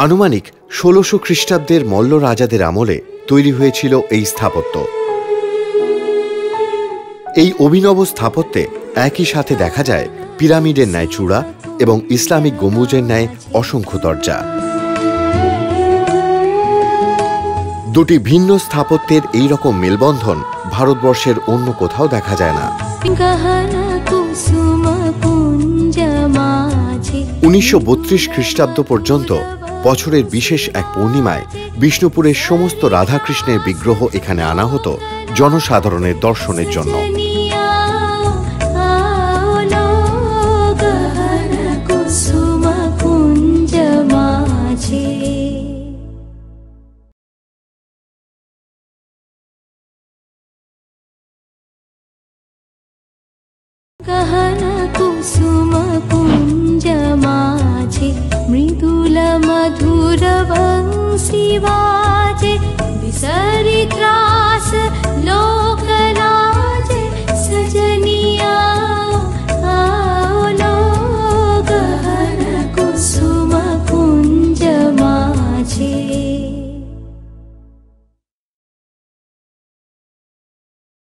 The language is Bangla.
আনুমানিক ১৬০০ খ্রিস্টাব্দের মল্ল রাজাদের আমলে তৈরি হয়েছিল এই স্থাপত্য। এই অভিনব স্থাপত্যে একই সাথে দেখা যায় পিরামিডের ন্যায় চূড়া এবং ইসলামিক গম্বুজের ন্যায় অসংখ্য দরজা। দুটি ভিন্ন স্থাপত্যের এই রকম মেলবন্ধন ভারতবর্ষের অন্য কোথাও দেখা যায় না। ১৯৩২ খ্রিস্টাব্দ পর্যন্ত বছরের বিশেষ এক পূর্ণিমায় বিষ্ণুপুরের সমস্ত রাধাকৃষ্ণের বিগ্রহ এখানে আনা হতো জনসাধারণের দর্শনের জন্য। মৃদুল মধুর বংশী বাজে বিসরি ত্রাস